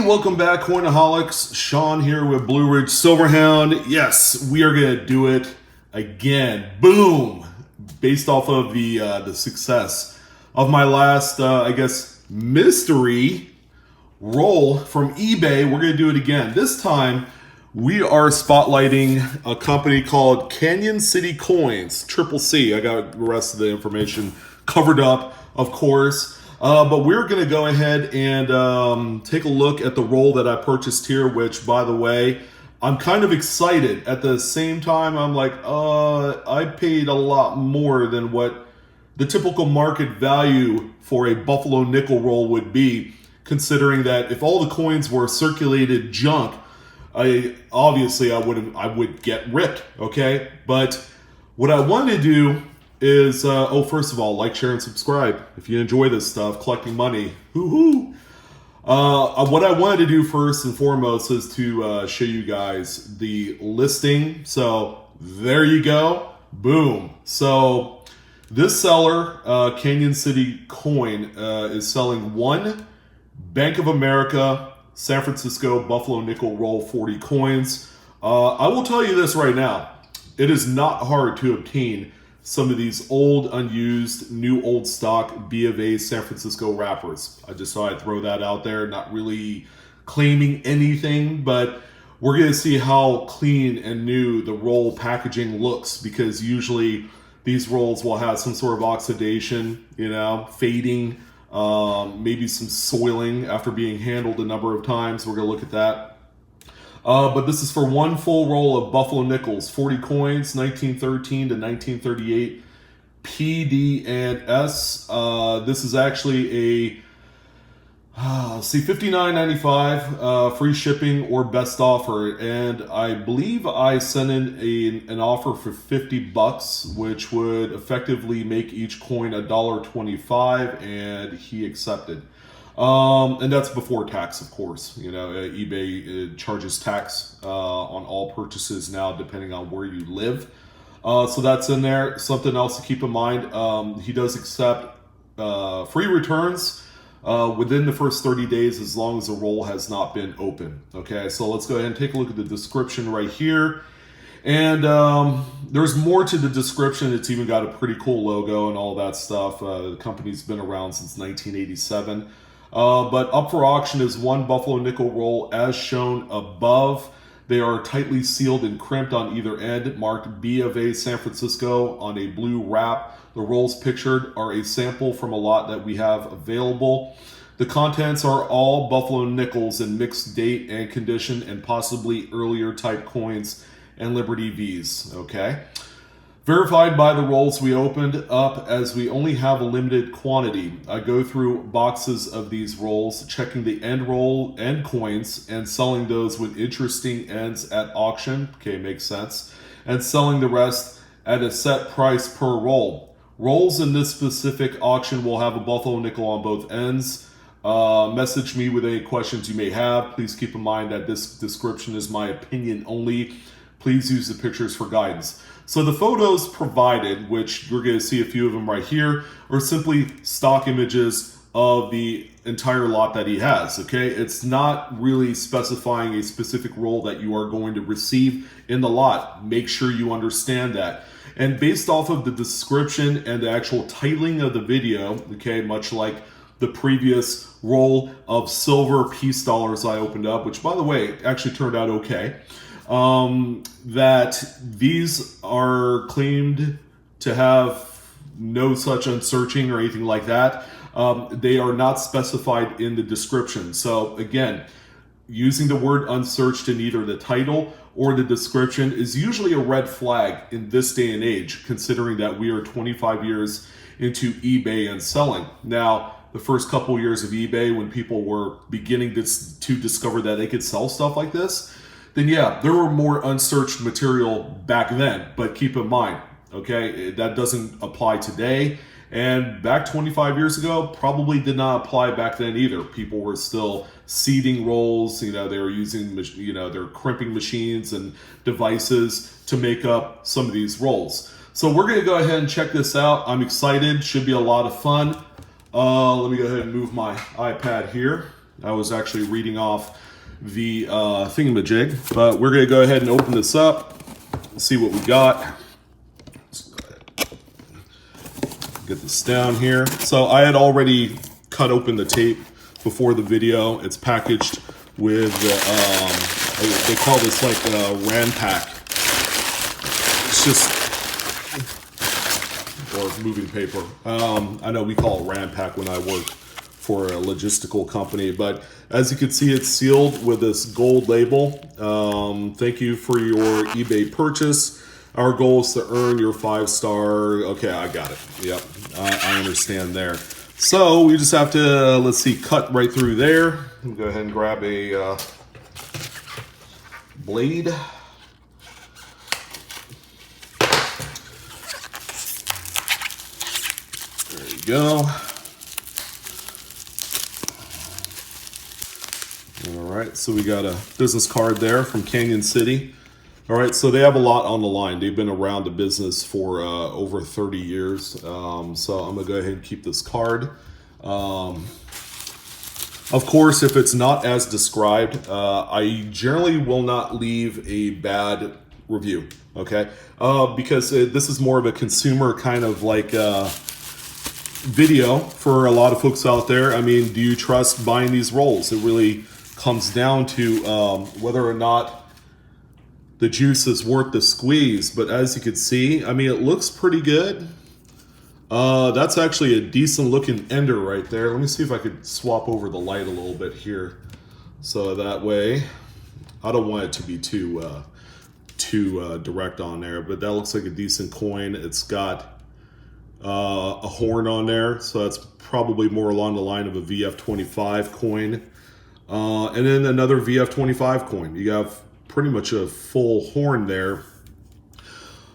welcome back, Coinaholics. Sean here with BlueRidgeSilverhound. Yes, we are going to do it again. Boom! Based off of the success of my last, mystery roll from eBay. We're going to do it again. This time, we are spotlighting a company called Canyon City Coins, Triple C. I got the rest of the information covered up, of course. But we're going to go ahead and take a look at the roll that I purchased here, which, by the way, I'm kind of excited. At the same time, I'm like, I paid a lot more than what the typical market value for a Buffalo nickel roll would be, considering that if all the coins were circulated junk, I would get ripped, okay? But what I want to do is, first of all, like, share, and subscribe if you enjoy this stuff, collecting money. Hoo-hoo! What I wanted to do first and foremost is to show you guys the listing. So there you go. Boom. So this seller, Canyon City Coin, is selling one Bank of America San Francisco Buffalo Nickel Roll 40 coins. I will tell you this right now. It is not hard to obtain some of these old, unused, new old stock B of A San Francisco wrappers. I just thought I'd throw that out there, not really claiming anything, but we're going to see how clean and new the roll packaging looks, because usually these rolls will have some sort of oxidation, fading, maybe some soiling after being handled a number of times. We're going to look at that. But this is for one full roll of Buffalo nickels, 40 coins, 1913 to 1938, PD and S. This is actually a, $59.95, free shipping or best offer. And I believe I sent in an offer for $50, which would effectively make each coin $1.25, and he accepted. And that's before tax, of course. eBay charges tax on all purchases now, depending on where you live. So that's in there. Something else to keep in mind, he does accept free returns within the first 30 days, as long as the roll has not been open. Okay, so let's go ahead and take a look at the description right here. And there's more to the description. It's even got a pretty cool logo and all that stuff. The company's been around since 1987. But up for auction is one Buffalo nickel roll as shown above. They are tightly sealed and crimped on either end, marked B of A San Francisco on a blue wrap. The rolls pictured are a sample from a lot that we have available. The contents are all Buffalo nickels in mixed date and condition, and possibly earlier type coins and Liberty V's, okay? Verified by the rolls we opened up, as we only have a limited quantity. I go through boxes of these rolls, checking the end roll and coins, and selling those with interesting ends at auction. Okay, makes sense. And selling the rest at a set price per roll. Rolls in this specific auction will have a Buffalo nickel on both ends. Message me with any questions you may have. Please keep in mind that this description is my opinion only. Please use the pictures for guidance. So the photos provided, which you're going to see a few of them right here, are simply stock images of the entire lot that he has, okay? It's not really specifying a specific roll that you are going to receive in the lot. Make sure you understand that. And based off of the description and the actual titling of the video, okay, much like the previous roll of silver peace dollars I opened up, which, by the way, actually turned out okay, that these are claimed to have no such unsearching or anything like that. They are not specified in the description. So again, using the word unsearched in either the title or the description is usually a red flag in this day and age, considering that we are 25 years into eBay and selling. Now, the first couple years of eBay, when people were beginning to discover that they could sell stuff like this, then yeah, there were more unsearched material back then. But keep in mind, okay, that doesn't apply today. And back 25 years ago, probably did not apply back then either. People were still seeding rolls, they were using, their crimping machines and devices to make up some of these rolls. So we're gonna go ahead and check this out. I'm excited, should be a lot of fun. Let me go ahead and move my iPad here. I was actually reading off the thingamajig, but we're gonna go ahead and open this up, see what we got. Let's go ahead. Get this down here. So I had already cut open the tape before the video. It's packaged with, they call this like a RAM pack. It's just, or moving paper. I know we call it RAM pack when I work for a logistical company, but as you can see, it's sealed with this gold label. Thank you for your eBay purchase. Our goal is to earn your 5-star. Okay, I got it. Yep, I understand there. So we just have to, let's see, cut right through there. Go ahead and grab a blade. There you go. All right, so we got a business card there from Canyon City. All right, so they have a lot on the line. They've been around the business for over 30 years. So I'm gonna go ahead and keep this card. Of course, if it's not as described, I generally will not leave a bad review, okay? Because this is more of a consumer kind of like video for a lot of folks out there. I mean, do you trust buying these rolls? It really comes down to whether or not the juice is worth the squeeze. But as you can see, I mean, it looks pretty good. That's actually a decent looking ender right there. Let me see if I could swap over the light a little bit here. So that way, I don't want it to be too direct on there, but that looks like a decent coin. It's got a horn on there, so that's probably more along the line of a VF25 coin. And then another VF25 coin. You have pretty much a full horn there.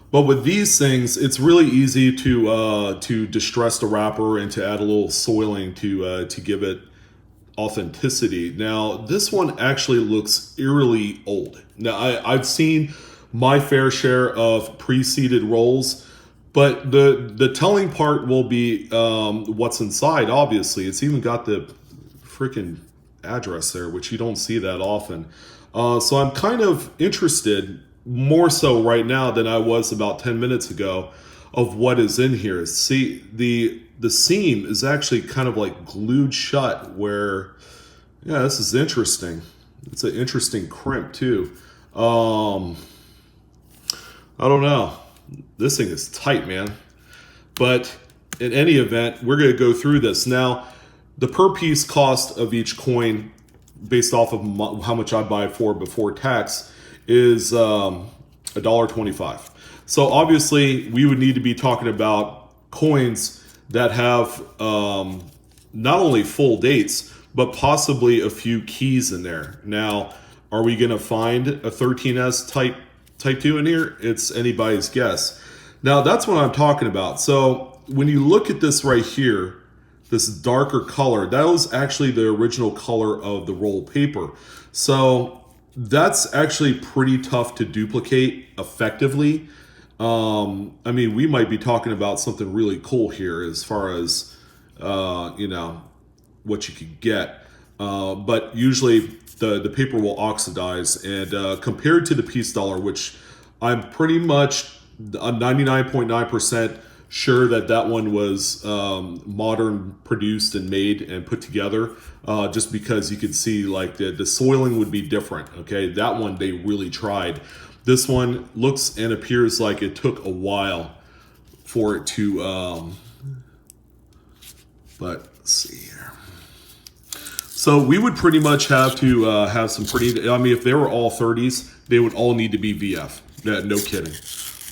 But with these things, it's really easy to distress the wrapper and to add a little soiling to give it authenticity. Now, this one actually looks eerily old. Now, I've seen my fair share of pre-seeded rolls, but the telling part will be what's inside, obviously. It's even got the freaking address there, which you don't see that often. So I'm kind of interested, more so right now than I was about 10 minutes ago, of what is in here. See, the seam is actually kind of like glued shut where, yeah, this is interesting. It's an interesting crimp too. I don't know. This thing is tight, man. But in any event, we're going to go through this. Now, the per piece cost of each coin, based off of how much I buy it for before tax, is $1.25. So obviously, we would need to be talking about coins that have not only full dates, but possibly a few keys in there. Now, are we going to find a 13S type 2 in here? It's anybody's guess. Now, that's what I'm talking about. So when you look at this right here, this darker color, that was actually the original color of the roll paper. So that's actually pretty tough to duplicate effectively. I mean, we might be talking about something really cool here as far as, you know, what you could get. But usually the paper will oxidize, and compared to the piece dollar, which I'm pretty much 99.9% sure that one was modern produced and made and put together, just because you could see like the soiling would be different. Okay, that one they really tried. This one looks and appears like it took a while for it to but let's see here. So we would pretty much have to have some pretty, I mean, if they were all 30s, they would all need to be VF. No kidding.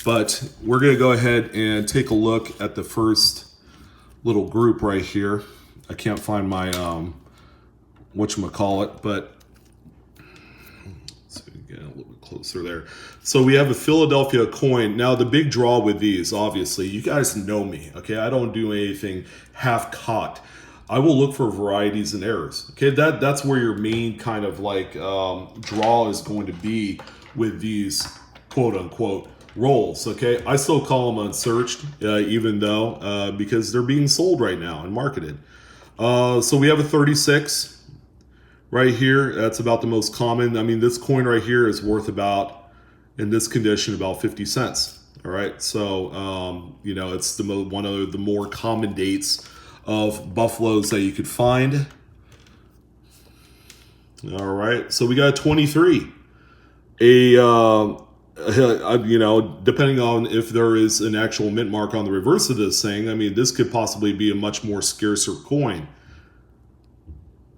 But we're going to go ahead and take a look at the first little group right here. I can't find my whatchamacallit, but let's get a little bit closer there. So we have a Philadelphia coin. Now the big draw with these, obviously, you guys know me, okay? I don't do anything half caught. I will look for varieties and errors. Okay, that's where your main kind of like draw is going to be with these quote unquote rolls. Okay, I still call them unsearched, even though because they're being sold right now and marketed. So we have a 36, right here, that's about the most common. I mean, this coin right here is worth about, in this condition, about 50 cents. All right, so you know, it's one of the more common dates of buffaloes that you could find. All right, so we got 23. You know, depending on if there is an actual mint mark on the reverse of this thing, I mean, this could possibly be a much more scarcer coin.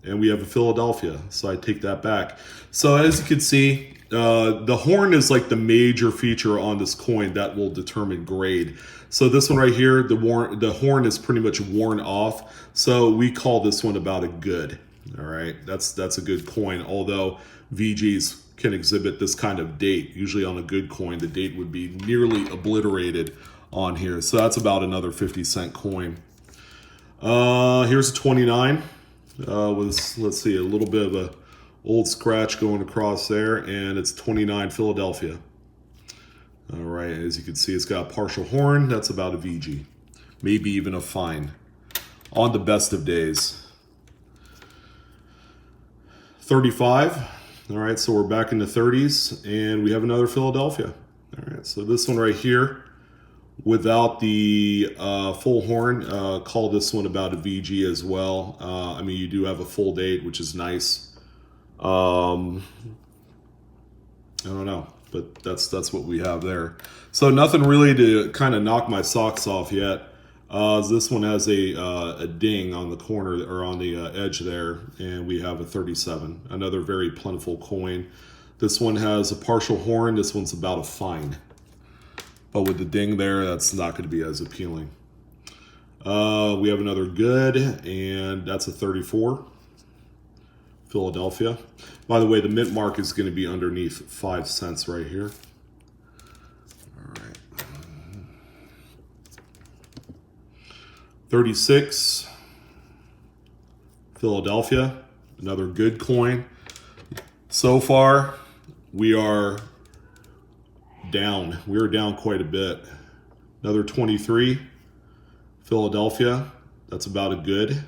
And we have a Philadelphia, so I take that back. So as you can see, the horn is like the major feature on this coin that will determine grade. So this one right here, the horn is pretty much worn off. So we call this one about a good. All right, that's a good coin. Although VGs can exhibit this kind of date. Usually on a good coin, the date would be nearly obliterated on here. So that's about another 50-cent coin. Here's a 29. With, let's see, a little bit of a old scratch going across there, and it's 29 Philadelphia. All right, as you can see, it's got a partial horn. That's about a VG, maybe even a fine on the best of days. 35. All right, so we're back in the 30s, and we have another Philadelphia. All right, so this one right here, without the full horn, call this one about a VG as well. I mean, you do have a full date, which is nice. I don't know, but that's what we have there. So nothing really to kind of knock my socks off yet. This one has a ding on the corner or on the edge there, and we have a 37, another very plentiful coin. This one has a partial horn. This one's about a fine. But with the ding there, that's not going to be as appealing. We have another good, and that's a 34. Philadelphia. By the way, the mint mark is going to be underneath 5 cents right here. All right. 36. Philadelphia. Another good coin. So far, we are down. We're down quite a bit. Another 23. Philadelphia. That's about a good.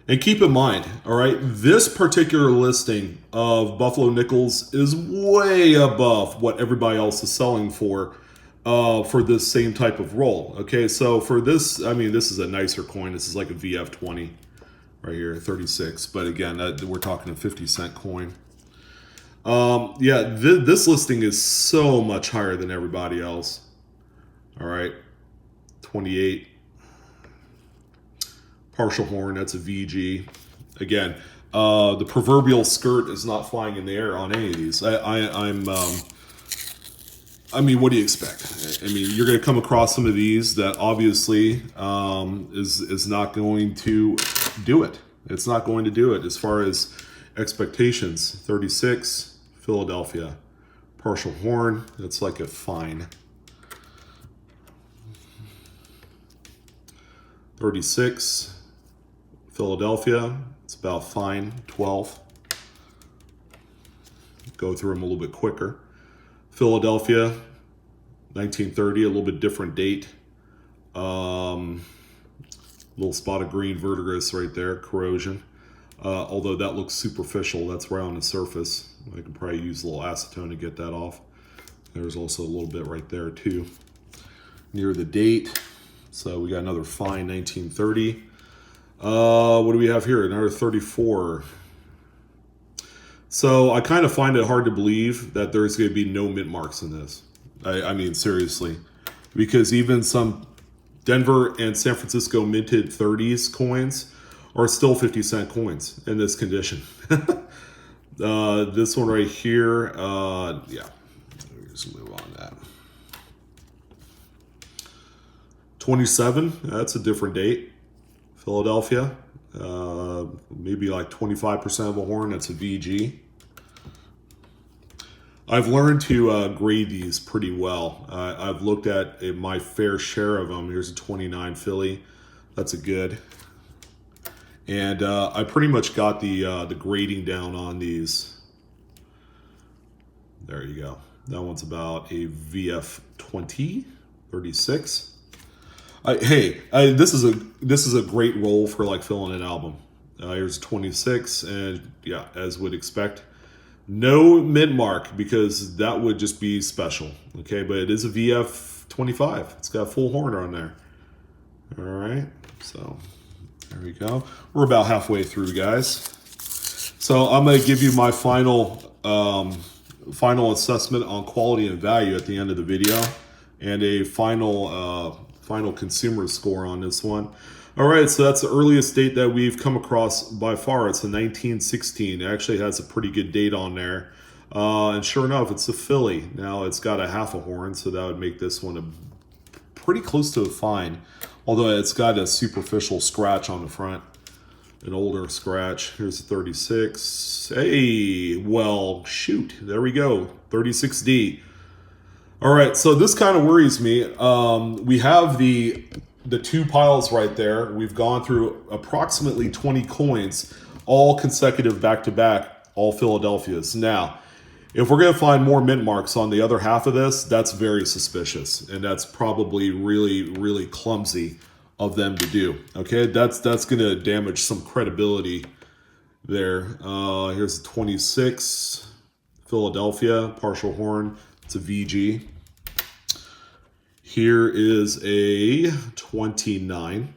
And keep in mind, all right, this particular listing of Buffalo Nickels is way above what everybody else is selling for this same type of roll. Okay, so for this, I mean, this is a nicer coin. This is like a VF20 right here, 36. But again, we're talking a 50-cent coin. Yeah, this listing is so much higher than everybody else. All right, 28. Partial horn, that's a VG. Again, the proverbial skirt is not flying in the air on any of these. I mean, what do you expect? I mean, you're going to come across some of these that obviously is not going to do it. It's not going to do it as far as expectations. 36, Philadelphia. Partial horn, that's like a fine. 36, Philadelphia, it's about fine, 12. Go through them a little bit quicker. Philadelphia, 1930, a little bit different date. Little spot of green verdigris right there, corrosion. Although that looks superficial, that's right on the surface. I could probably use a little acetone to get that off. There's also a little bit right there too, near the date. So we got another fine 1930. What do we have here? Another 34. So I kind of find it hard to believe that there's going to be no mint marks in this. I mean, seriously. Because even some Denver and San Francisco minted 30s coins are still 50-cent coins in this condition. This one right here, yeah. Just move on that. 27, that's a different date. Philadelphia, maybe like 25% of a horn, that's a VG. I've learned to grade these pretty well. I've looked at my fair share of them. Here's a 29 Philly, that's a good. And I pretty much got the grading down on these. There you go. That one's about a VF20, 36. This is a great roll for like filling an album. Here's 26, and yeah, as would expect, no mint mark because that would just be special. Okay, but it is a VF 25. It's got full horn on there. All right, so there we go. We're about halfway through, guys. So I'm going to give you my final assessment on quality and value at the end of the video, and a final consumer score on this one. All right, so that's the earliest date that we've come across by far. It's a 1916. It actually has a pretty good date on there. And sure enough, it's a Philly. Now, it's got a half a horn, so that would make this one pretty close to a fine. Although it's got a superficial scratch on the front. An older scratch. Here's a 36. Hey, well, shoot. There we go. 36D. All right, so this kind of worries me. We have the two piles right there. We've gone through approximately 20 coins, all consecutive back-to-back, all Philadelphias. Now, if we're going to find more mint marks on the other half of this, that's very suspicious, and that's probably really, really clumsy of them to do. Okay, that's going to damage some credibility there. Here's a 26, Philadelphia, partial horn. It's a VG. Here is a 29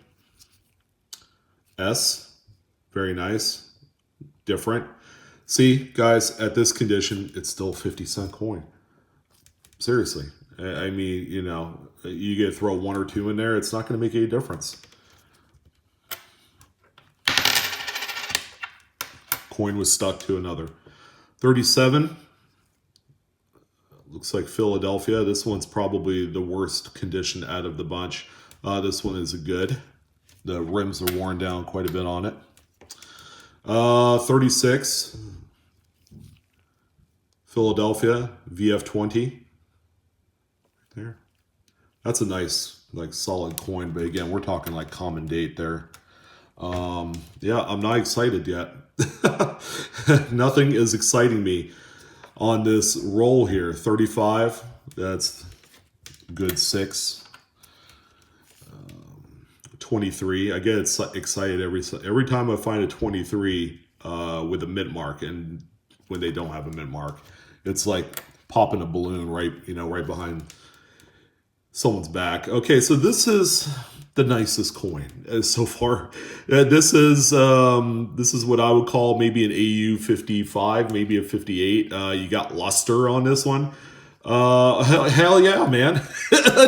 S. Very nice. Different. See, guys, at this condition, it's still a 50-cent coin. Seriously. I mean, you know, you get to throw one or two in there, it's not going to make any difference. Coin was stuck to another. 37. Looks like Philadelphia. This one's probably the worst condition out of the bunch. This one is good. The rims are worn down quite a bit on it. 36. Philadelphia VF20. There. That's a nice, like, solid coin. But again, we're talking like common date there. Yeah, I'm not excited yet. Nothing is exciting me on this roll here. 35, that's good 6. 23, I get excited every time I find a 23 with a mint mark, and when they don't have a mint mark, it's like popping a balloon right behind someone's back. Okay, so this is the nicest coin so far. This is what I would call maybe an AU 55, maybe a 58. You got luster on this one. Hell yeah, man.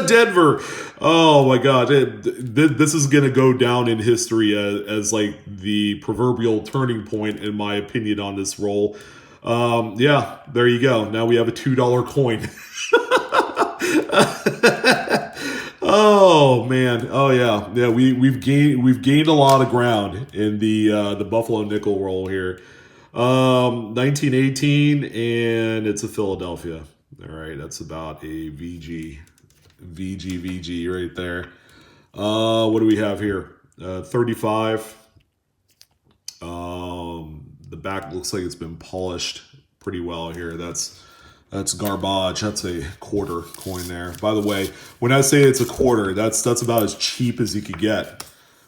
Denver. Oh my God. This is going to go down in history as like the proverbial turning point, in my opinion, on this roll. Yeah, there you go. Now we have a $2 coin. Oh man. Oh yeah. Yeah, we've gained a lot of ground in the Buffalo nickel roll here. 1918, and it's a Philadelphia. All right, that's about a VG right there. What do we have here? 35. The back looks like it's been polished pretty well here. That's garbage. That's a quarter coin there. By the way, when I say it's a quarter, that's about as cheap as you could get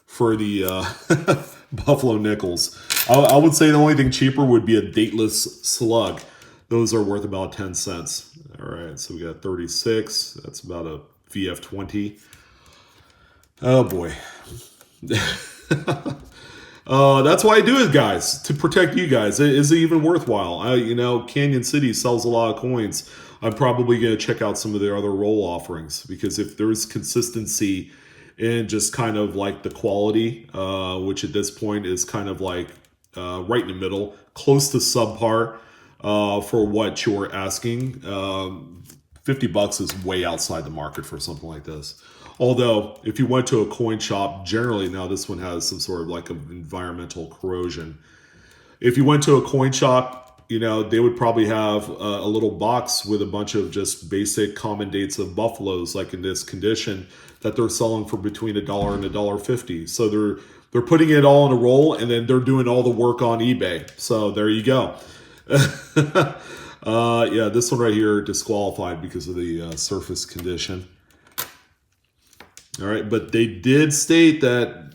for the Buffalo nickels. I would say the only thing cheaper would be a dateless slug. Those are worth about 10 cents. All right, so we got 36. That's about a VF20. Oh boy. That's why I do it, guys, to protect you guys. Is it even worthwhile? Canyon City sells a lot of coins. I'm probably going to check out some of their other roll offerings, because if there's consistency in just kind of like the quality, which at this point is kind of like right in the middle, close to subpar for what you're asking. $50 is way outside the market for something like this. Although, if you went to a coin shop, generally now this one has some sort of like of environmental corrosion. If you went to a coin shop, they would probably have a little box with a bunch of just basic common dates of buffaloes, like in this condition, that they're selling for between $1 and $1.50. So they're putting it all in a roll, and then they're doing all the work on eBay. So there you go. Yeah, this one right here disqualified because of the surface condition. All right, but they did state that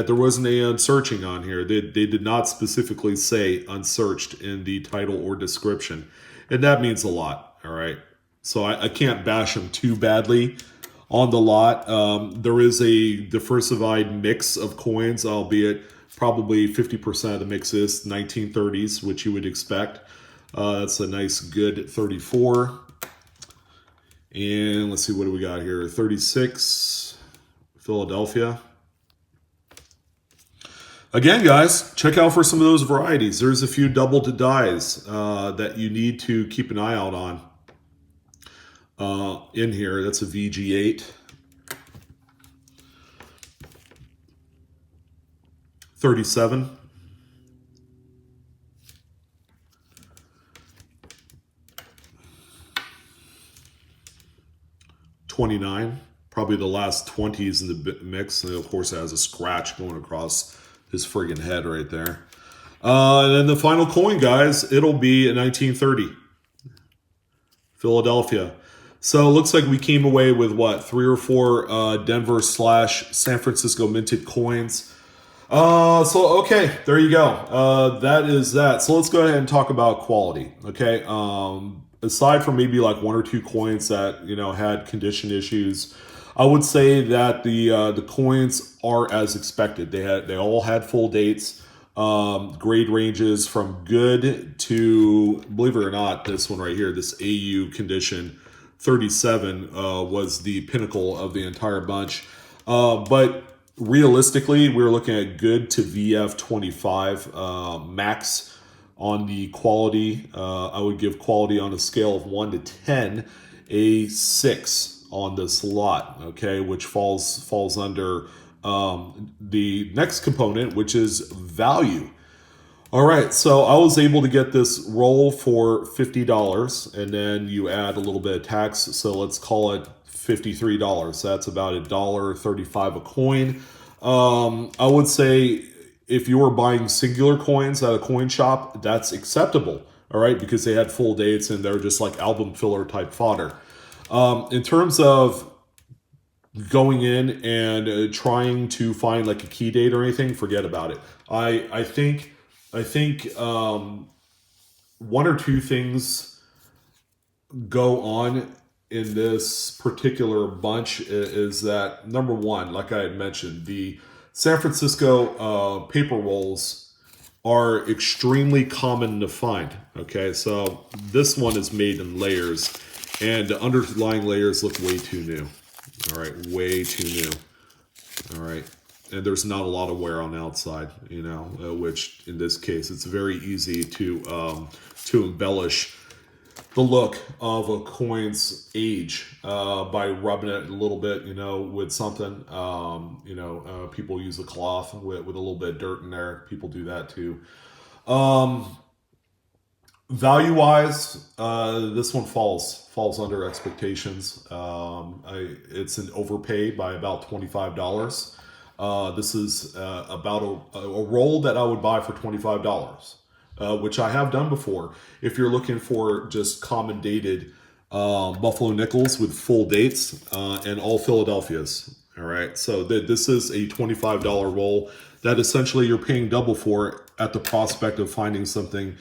there wasn't a unsearching on here. They did not specifically say unsearched in the title or description, and that means a lot. All right, so I can't bash them too badly on the lot. There is a diversified mix of coins, albeit probably 50% of the mix is 1930s, which you would expect. That's a nice good 34. And let's see, what do we got here? 36, Philadelphia. Again, guys, check out for some of those varieties. There's a few double to dies that you need to keep an eye out on in here. That's a VG8. 37. 29. Probably the last 20s in the mix. And of course, it has a scratch going across his friggin' head right there. And then the final coin, guys, it'll be a 1930. Philadelphia. So it looks like we came away with, what, 3 or 4 Denver/San Francisco minted coins. So, okay, there you go. That is that. So let's go ahead and talk about quality, okay? Aside from maybe like 1 or 2 coins that, you know, had condition issues, I would say that the coins are as expected. They all had full dates, grade ranges from good to, believe it or not, this one right here, this AU condition 37 was the pinnacle of the entire bunch. But realistically, we're looking at good to VF 25 max on the quality. I would give quality on a scale of 1 to 10 a 6 on this lot, okay, which falls under the next component, which is value. All right, so I was able to get this roll for $50, and then you add a little bit of tax, so let's call it $53. That's about $1.35 a coin. I would say if you were buying singular coins at a coin shop, that's acceptable, all right, because they had full dates and they're just like album filler type fodder. In terms of going in and trying to find like a key date or anything, forget about it. I think 1 or 2 things go on in this particular bunch is that, number one, like I had mentioned, the San Francisco paper rolls are extremely common to find. Okay, so this one is made in layers, and the underlying layers look way too new. All right, way too new. All right, and there's not a lot of wear on the outside, you know, which in this case, it's very easy to embellish the look of a coin's age by rubbing it a little bit, you know, with something. People use a cloth with a little bit of dirt in there. People do that too. Value-wise, this one falls under expectations. It's an overpay by about $25. This is about a roll that I would buy for $25. Which I have done before. If you're looking for just common dated Buffalo nickels with full dates and all Philadelphias. All right, so this is a $25 roll that essentially you're paying double for at the prospect of finding something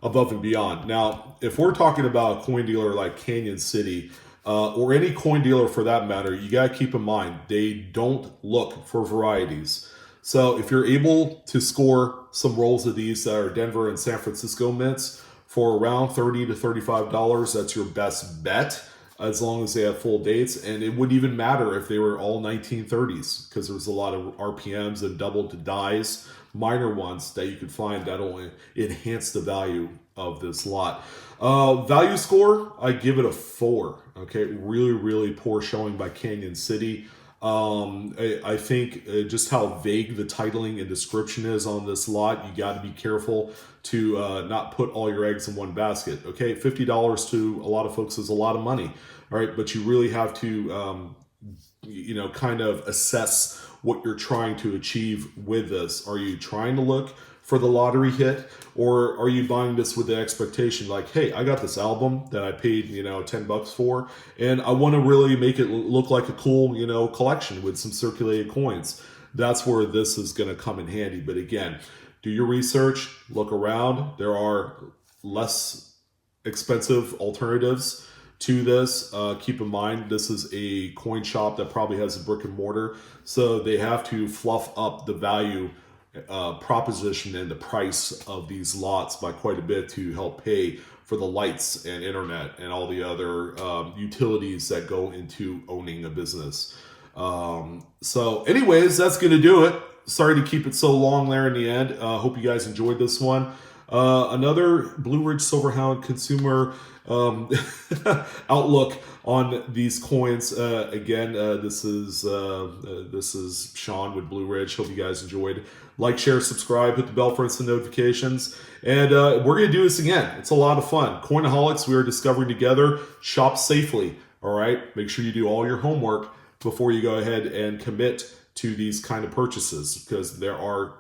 above and beyond. Now, if we're talking about a coin dealer like Canyon City, or any coin dealer for that matter, you got to keep in mind, they don't look for varieties. So if you're able to score some rolls of these that are Denver and San Francisco mints for around $30 to $35, that's your best bet, as long as they have full dates. And it wouldn't even matter if they were all 1930s, because there's a lot of RPMs and double to dies, minor ones that you could find that'll enhance the value of this lot. Value score, I give it a 4. Okay, really, really poor showing by Canyon City. I think just how vague the titling and description is on this lot, you got to be careful to not put all your eggs in one basket. Okay, $50 to a lot of folks is a lot of money, all right, but you really have to, kind of assess what you're trying to achieve with this. Are you trying to look for the lottery hit, or are you buying this with the expectation like, hey, I got this album that I paid, $10 for, and I want to really make it look like a cool, collection with some circulated coins. That's where this is going to come in handy. But again, do your research, look around. There are less expensive alternatives to this. Keep in mind, this is a coin shop that probably has a brick and mortar, so they have to fluff up the value proposition and the price of these lots by quite a bit to help pay for the lights and internet and all the other utilities that go into owning a business. So anyways, that's going to do it. Sorry to keep it so long there in the end. Hope you guys enjoyed this one. Another Blue Ridge Silverhound consumer outlook on these coins. Again, this is Sean with Blue Ridge. Hope you guys enjoyed. Like, share, subscribe, hit the bell for instant notifications. And we're going to do this again. It's a lot of fun. Coinaholics, we are discovering together. Shop safely. All right. Make sure you do all your homework before you go ahead and commit to these kind of purchases, because there are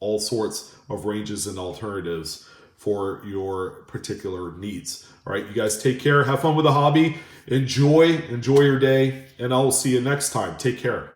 all sorts of ranges and alternatives for your particular needs. All right, you guys take care. Have fun with the hobby. Enjoy your day, and I will see you next time. Take care.